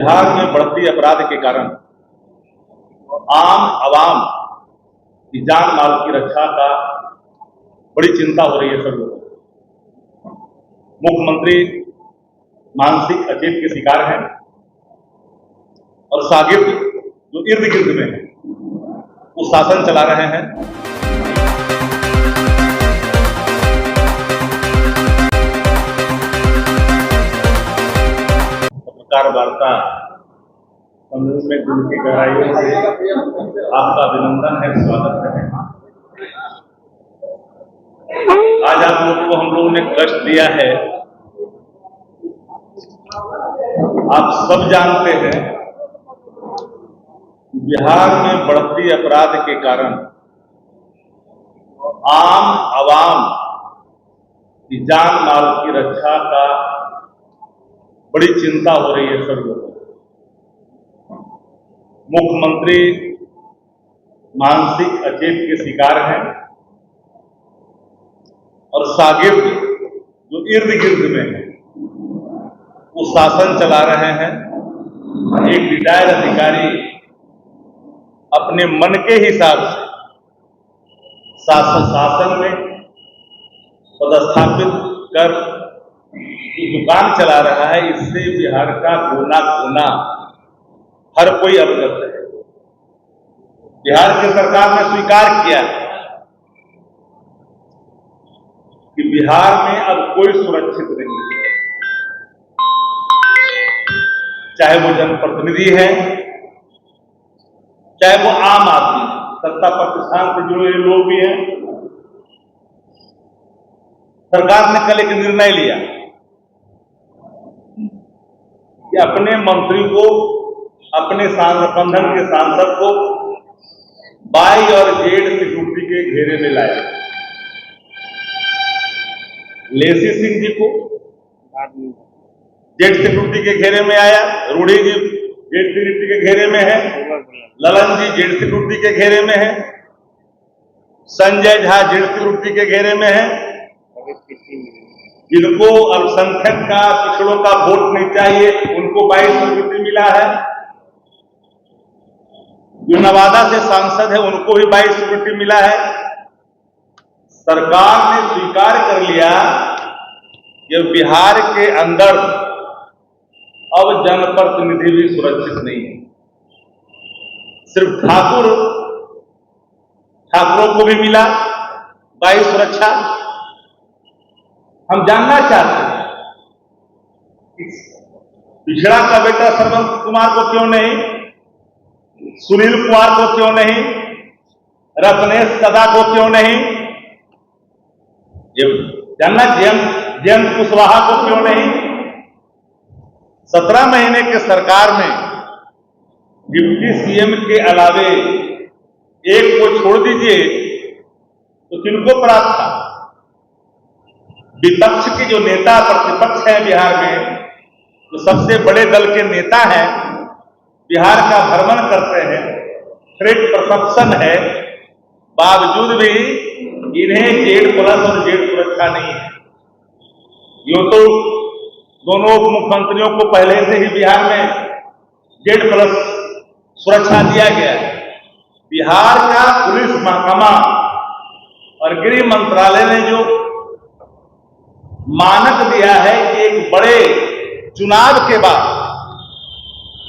बिहार में बढ़ती अपराध के कारण आम आवाम की जान माल की रक्षा का बड़ी चिंता हो रही है। सब लोग मुख्यमंत्री मानसिक अचेत के शिकार हैं और शागिर्द जो इर्द गिर्द में हैं वो शासन चला रहे हैं। पत्रकार वार्ता समूह में दिल की गहराइयों से आपका अभिनंदन है, स्वागत है। आज आप लोग को हम लोगों ने कष्ट दिया है। आप सब जानते हैं बिहार में बढ़ती अपराध के कारण आम आवाम की जान माल की रक्षा का बड़ी चिंता हो रही है। सब लोगों को मुख्यमंत्री मानसिक अचेत के शिकार हैं और शागिर्द जो इर्द गिर्द में हैं वो शासन चला रहे हैं। एक रिटायर्ड अधिकारी अपने मन के हिसाब से शासन में पदस्थापित कर जो दुकान चला रहा है, इससे बिहार का कोना कोना हर कोई अवगत है। बिहार की सरकार ने स्वीकार किया कि बिहार में अब कोई सुरक्षित नहीं है, चाहे वो जनप्रतिनिधि है, चाहे वो आम आदमी, सत्ता प्रतिष्ठान से जुड़े लोग भी हैं। सरकार ने कल एक निर्णय लिया कि अपने मंत्री को, अपने गठबंधन के सांसद को बाई और जेड सिक्योरिटी के घेरे में लाया। लेसी सिंह जी को जेड सिक्योरिटी के घेरे में आया, रूढ़ी जी जेड सिक्योरिटी के घेरे में है, ललन जी जेड सिक्योरिटी के घेरे में है, संजय झा जेड सिक्योरिटी के घेरे में है। जिनको अल्पसंख्यक का, पिछड़ों का वोट नहीं चाहिए, उनको 22 सिक्योरिटी मिला है। जो नवादा से सांसद है उनको भी 22 सिक्योरिटी मिला है। सरकार ने स्वीकार कर लिया कि बिहार के अंदर अब जनप्रतिनिधि भी सुरक्षित नहीं है। सिर्फ ठाकुरों को भी मिला 22 सुरक्षा। हम जानना चाहते हैं पिछड़ा का बेटा सरवंत कुमार को क्यों नहीं, सुनील कुमार को क्यों नहीं, रत्नेश कदा को क्यों नहीं, ये जानना, जयंत कुशवाहा को क्यों नहीं। 17 महीने के सरकार में डिप्टी सीएम के अलावे एक को छोड़ दीजिए तो किनको प्राप्त था। विपक्ष के जो नेता प्रतिपक्ष है बिहार में, जो सबसे बड़े दल के नेता हैं, बिहार का भ्रमण करते हैं, थ्रेट परसेप्शन है, बावजूद भी इन्हें जेड प्लस और जेड सुरक्षा नहीं है। यूं तो दोनों उप मुख्यमंत्रियों को पहले से ही बिहार में जेड प्लस सुरक्षा दिया गया है। बिहार का पुलिस महकमा और गृह मंत्रालय ने जो मानक दिया है कि एक बड़े चुनाव के बाद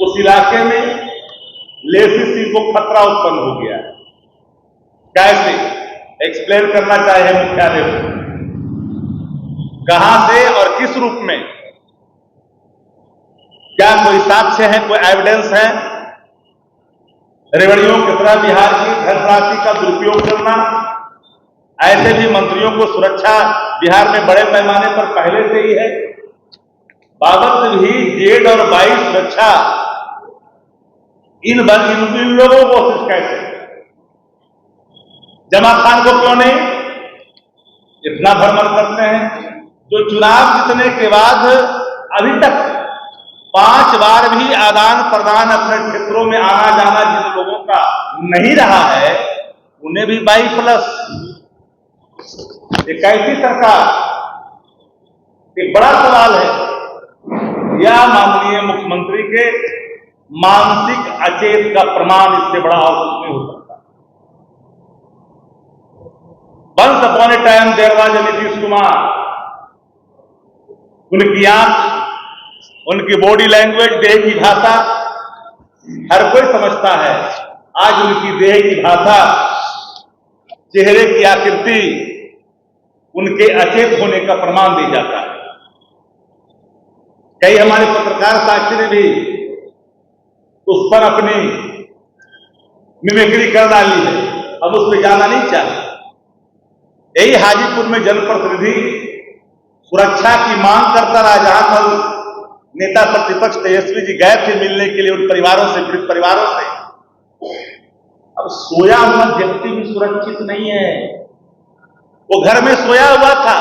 उस इलाके में लेसी सिंह को खतरा उत्पन्न हो गया है। कैसे एक्सप्लेन करना चाहे मुख्यालय को, कहां से और किस रूप में, क्या कोई साक्ष्य है, कोई एविडेंस है। रेवड़ियों की तरह बिहार की धनराशि का दुरुपयोग करना, ऐसे भी मंत्रियों को सुरक्षा बिहार में बड़े पैमाने पर पहले से ही है। बाबत भी जेड और 22 सुरक्षा इन लोगों को कैसे, जमा खान को क्यों नहीं, इतना भ्रमण करते हैं। जो चुनाव जीतने के बाद अभी तक 5 बार भी आदान प्रदान अपने क्षेत्रों में आना जाना जिन लोगों का नहीं रहा है, उन्हें भी 22+। एक ऐसी सरकार, एक बड़ा सवाल है या माननीय मुख्यमंत्री के मानसिक अचेत का प्रमाण इससे बड़ा और कुछ नहीं हो सकता। Once upon a time there was a Nitish Kumar. उनकी आंख, उनकी बॉडी लैंग्वेज, देह की भाषा हर कोई समझता है। आज उनकी देह की भाषा, चेहरे की आकृति उनके अचेत होने का प्रमाण दी जाता है। कई हमारे पत्रकार साथी ने भी उस पर अपनी मिमिक्री कर डाली है, अब उस पर जाना नहीं चाहिए। यही हाजीपुर में जनप्रतिनिधि सुरक्षा की मांग करता रहा, जहां पर नेता प्रतिपक्ष तेजस्वी जी गए थे मिलने के लिए उन परिवारों से, पीड़ित परिवारों से। अब सोया हुआ व्यक्ति भी सुरक्षित नहीं है। वो घर में सोया हुआ था,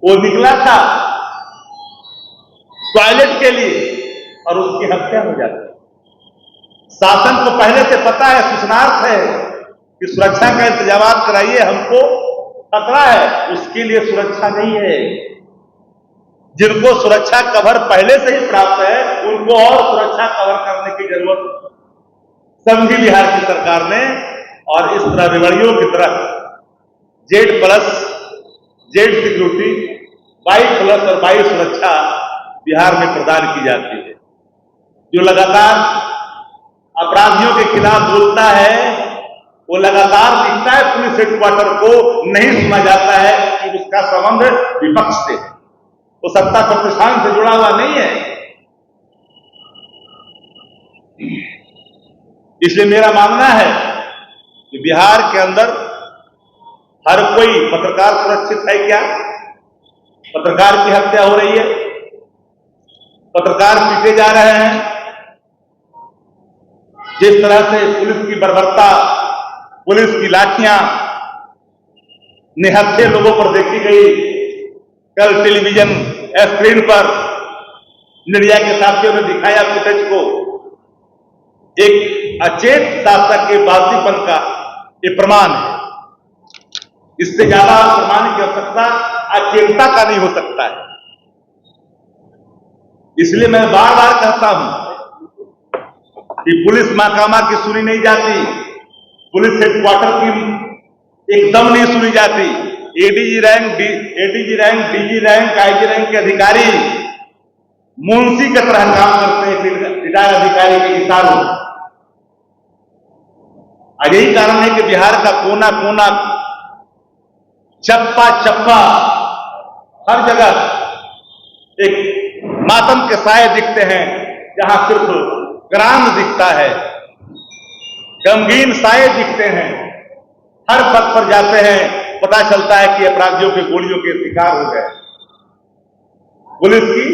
वो निकला था टॉयलेट के लिए और उसकी हत्या हो जाती है। शासन को पहले से पता है, सूचनार्थ है कि सुरक्षा का इंतजाम कराइए, हमको खतरा है। उसके लिए सुरक्षा नहीं है। जिनको सुरक्षा कवर पहले से ही प्राप्त है, उनको और सुरक्षा कवर करने की जरूरत समझी बिहार की सरकार ने। और इस तरह रेवड़ियों की तरह Z+ Z सिक्योरिटी, Y+ और Y सुरक्षा बिहार में प्रदान की जाती है। जो लगातार अपराधियों के खिलाफ बोलता है, वो लगातार लिखता है पुलिस हेडक्वार्टर को, नहीं सुना जाता है कि उसका संबंध विपक्ष से, वो सत्ता प्रतिष्ठान से जुड़ा हुआ नहीं है। इसलिए मेरा मानना है कि बिहार के अंदर हर कोई पत्रकार सुरक्षित है क्या? पत्रकार की हत्या हो रही है, पत्रकार पीटे जा रहे हैं। जिस तरह से पुलिस की बर्बरता, पुलिस की लाठियां निहत्थे लोगों पर देखी गई। कल टेलीविजन स्क्रीन पर मीडिया के साथियों ने दिखाया फुटेज को। एक अचेत शासक के बासीपन का ये प्रमाण है। इससे ज्यादा प्रमाण की आवश्यकता अचेतता का नहीं हो सकता है। इसलिए मैं बार बार कहता हूं कि पुलिस महकमा की सुनी नहीं जाती, पुलिस हेडक्वार्टर की एकदम नहीं सुनी जाती। ADG rank, DG rank, IG rank के अधिकारी मुंशी की तरह काम करते हैं रिटायर्ड अधिकारी के इशारों। और यही कारण है कि बिहार का कोना कोना, चप्पा चप्पा, हर जगह एक मातम के साए दिखते हैं, जहां सिर्फ ग्राम दिखता है, गमगीन साए दिखते हैं। हर पथ पर जाते हैं, पता चलता है कि अपराधियों के गोलियों के शिकार हो गए। पुलिस की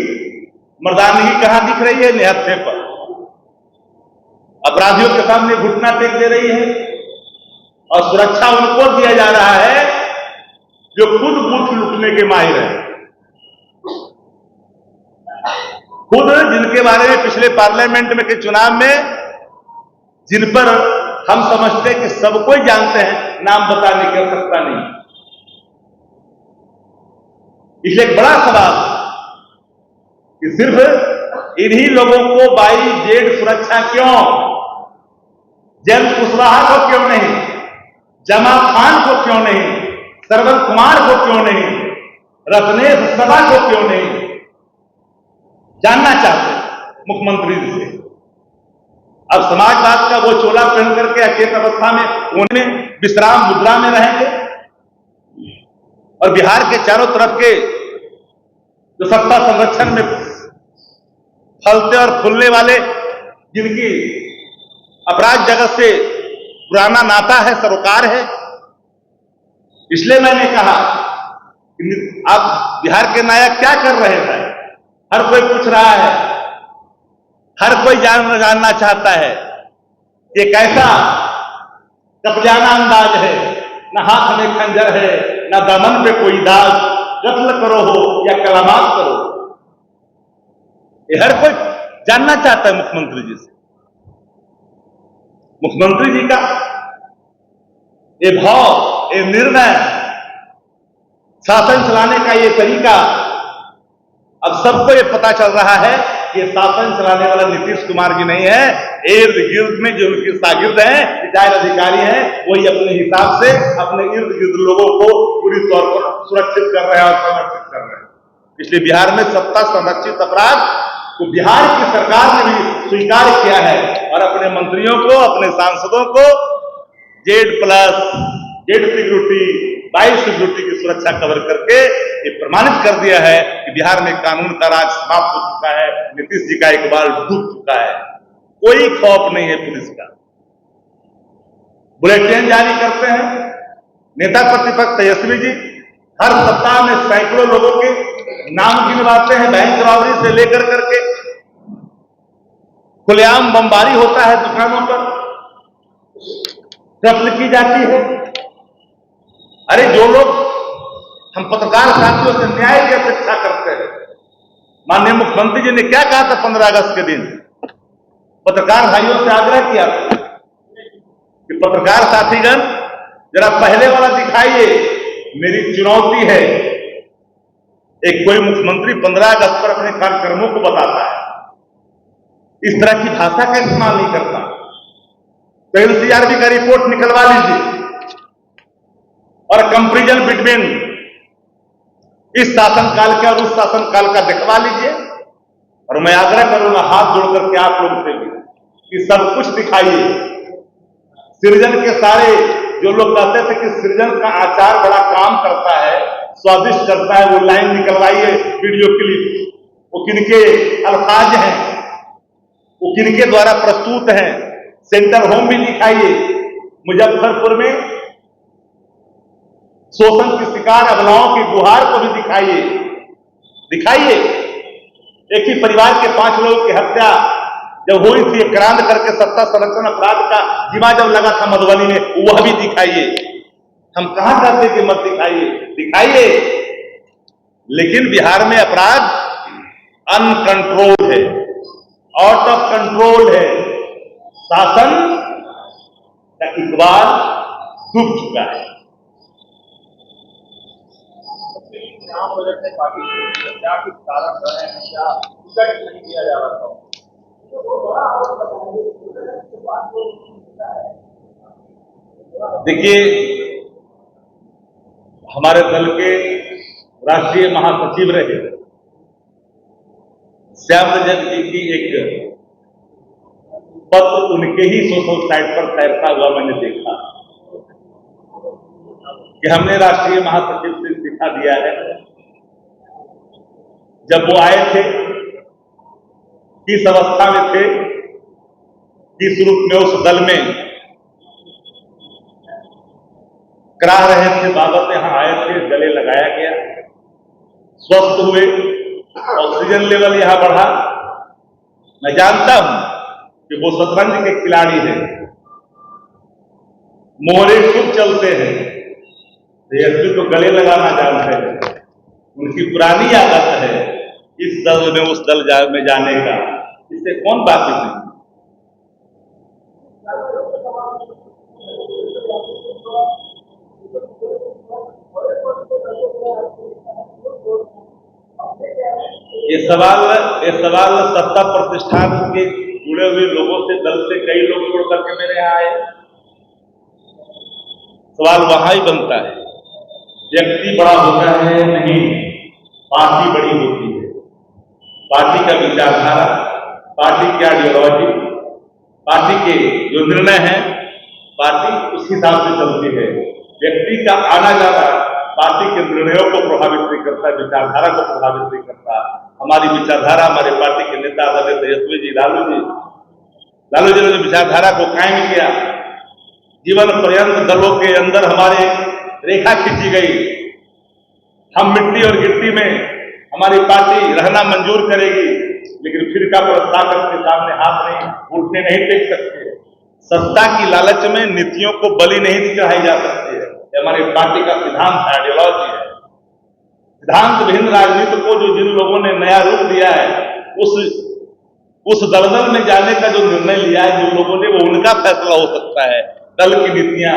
मर्दानगी कहां दिख रही है? निहत्थे पर। अपराधियों के सामने घुटना टेक दे रही है और सुरक्षा उनको दिया जा रहा है जो खुद बूथ लूटने के माहिर हैं। खुद जिनके बारे में पिछले पार्लियामेंट में के चुनाव में, जिन पर हम समझते हैं कि सब कोई जानते हैं, नाम बताने की आवश्यकता नहीं। इसलिए एक बड़ा सवाल कि सिर्फ इन्हीं लोगों को YZ सुरक्षा क्यों? जैन कुशवाहा को क्यों नहीं? जमा खान को क्यों नहीं? सरवन कुमार को क्यों नहीं? रत्नेश सदा को क्यों नहीं? जानना चाहते मुख्यमंत्री जी से। अब समाजवाद का वो चोला पहन करके अचेत अवस्था में उन्हें विश्राम मुद्रा में रहेंगे और बिहार के चारों तरफ के जो सत्ता संरक्षण में फलते और फूलने वाले, जिनकी अपराध जगत से पुराना नाता है, सरोकार है। इसलिए मैंने कहा कि आप बिहार के नायक क्या कर रहे हैं? हर कोई पूछ रहा है, हर कोई जानना चाहता है ये कैसा कब्जाना अंदाज है। न हाथ में खंजर है, न दामन पे कोई दाग, कत्ल करो हो या कलामात करो। ये हर कोई जानना चाहता है मुख्यमंत्री जी से। मुख्यमंत्री जी का ये भाव, ये निर्णय, शासन चलाने का ये तरीका अब सबको ये पता चल रहा है कि शासन चलाने वाला नीतीश कुमार जी नहीं है, इर्द गिर्द में जो उनके शागिर्द हैं, रिटायर्ड अधिकारी हैं, वही अपने हिसाब से अपने इर्द गिर्द लोगों को पूरी तौर पर सुरक्षित कर रहे हैं और संरक्षित कर रहे हैं। इसलिए बिहार में सत्ता संरक्षित अपराध को बिहार की सरकार ने भी स्वीकार किया है और अपने मंत्रियों को, अपने सांसदों को Z+, Z security, by security की सुरक्षा कवर करके ये प्रमाणित कर दिया है कि बिहार में कानून का राज समाप्त हो चुका है, नीतीश जी का एक बार डूब चुका है, कोई खौफ नहीं है पुलिस का। बुलेटिन जारी करते हैं नेता प्रतिपक्ष तेजस्वी जी, हर सप्ताह में सैकड़ों लोगों के नाम गिनवाते हैं, बैंक रॉबरी से लेकर करके खुलेआम बमबारी होता है, दुकानों पर जब्त की जाती है। अरे जो लोग हम पत्रकार साथियों से न्याय की अपेक्षा करते हैं, माननीय मुख्यमंत्री जी ने क्या कहा था 15 अगस्त के दिन, पत्रकार भाइयों से आग्रह किया था कि पत्रकार साथीगण जरा पहले वाला दिखाइए, मेरी चुनौती है। एक कोई मुख्यमंत्री 15 अगस्त पर अपने कार्यक्रमों को बताता है, इस तरह की भाषा का इस्तेमाल नहीं करता। तो एनसीआरबी का रिपोर्ट निकलवा लीजिए और कंपैरिजन बिटवीन इस शासनकाल का और उस शासनकाल का दिखवा लीजिए। और मैं आग्रह करूंगा हाथ जोड़कर के आप लोग से भी कि सब कुछ दिखाइए। सृजन के सारे जो लोग कहते थे कि सृजन का आचार बड़ा काम करता है, स्वादिष्ट करता है, वो लाइन निकलवाइए, वीडियो क्लिप, वो किनके अल्फाज हैं, वो किनके द्वारा प्रस्तुत हैं, सेंटर होम भी दिखाइए। मुजफ्फरपुर में शोषण की शिकार अबलाओं की गुहार को भी दिखाइए। एक ही परिवार के 5 लोगों की हत्या जब हुई थी, क्रांत करके सत्ता संरक्षण अपराध का जिम्मा जब लगा था मधुबनी में, वह भी दिखाइए। हम कहां कहते कि मत दिखाइए, लेकिन बिहार में अपराध अनकंट्रोल है, आउट ऑफ कंट्रोल है, शासन का इकबाल डूब चुका है। बजट में पार्टी क्या कुछ कारण रहे हैं, क्या टिकट नहीं दिया जा रहा था? देखिए, हमारे दल के राष्ट्रीय महासचिव रहे श्याम रजक जी की एक पत्र उनके ही सोशल साइट पर तैरता हुआ मैंने देखा कि हमने राष्ट्रीय महासचिव से इस्तीफा दिया है। जब वो आए थे किस अवस्था में थे, किस रूप में उस दल में करा रहे थे, बाबत यहां आए थे, गले लगाया गया, स्वस्थ हुए, ऑक्सीजन लेवल यहां बढ़ा। मैं जानता हूं कि वो शतरंज के खिलाड़ी हैं, मोहरे शुभ चलते हैं, तेजस्वी तो गले लगाना जानते हैं। उनकी पुरानी आदत है इस दल में उस दल में जाने का, इससे कौन बात नहीं। ये सवाल सत्ता प्रतिष्ठान के जुड़े हुए लोगों से, दल से कई लोग छोड़ करके मेरे यहाँ आए। सवाल वहां ही बनता है, व्यक्ति बड़ा होता है नहीं, पार्टी बड़ी होती है। पार्टी का विचारधारा, पार्टी की आइडियोलॉजी, पार्टी के जो निर्णय हैं, पार्टी उस हिसाब से चलती है। व्यक्ति का आना जाना पार्टी के निर्णयों को प्रभावित नहीं करता, विचारधारा को प्रभावित नहीं करता। हमारी विचारधारा, हमारे पार्टी के नेता आदरणीय तेजस्वी जी, लालू जी ने विचारधारा को कायम किया। जीवन पर्यंत दलों के अंदर हमारे रेखा खींची गई। हम मिट्टी और गिट्टी में हमारी पार्टी रहना मंजूर करेगी, लेकिन फिरका प्रस्तावक के सामने हाथ नहीं उठने नहीं टेक सकते। सत्ता की लालच में नीतियों को बलि नहीं चढ़ाई जा सकती है। हमारी पार्टी का सिद्धांत है, आइडियोलॉजी है। सिद्धांत विहीन राजनीति को जो जिन लोगों ने नया रूप दिया है, उस दलदल में जाने का जो निर्णय लिया है जिन लोगों ने, वो उनका फैसला हो सकता है। दल की नीतियां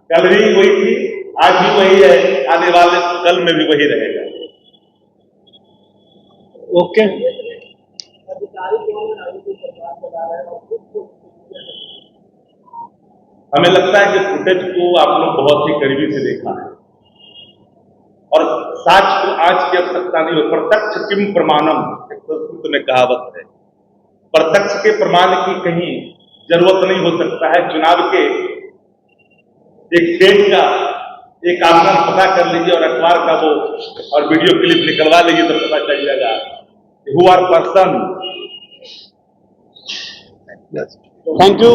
कल भी वही थी, आज भी वही है, आने वाले कल में भी वही रहेगा। ओके। हमें लगता है कि फुटेज को आप लोग बहुत ही करीबी से देखा है और साक्ष को आज की आवश्यकता नहीं हो, प्रत्यक्ष किम प्रमाणम, एक संस्कृत में कहावत है। प्रत्यक्ष के प्रमाण की कहीं जरूरत नहीं हो सकता है। चुनाव के एक स्टेट का एक आंकड़न पता कर लीजिए और अखबार का वो और वीडियो क्लिप निकलवा लीजिए तो पता चल जाएगा who are person. Thank you.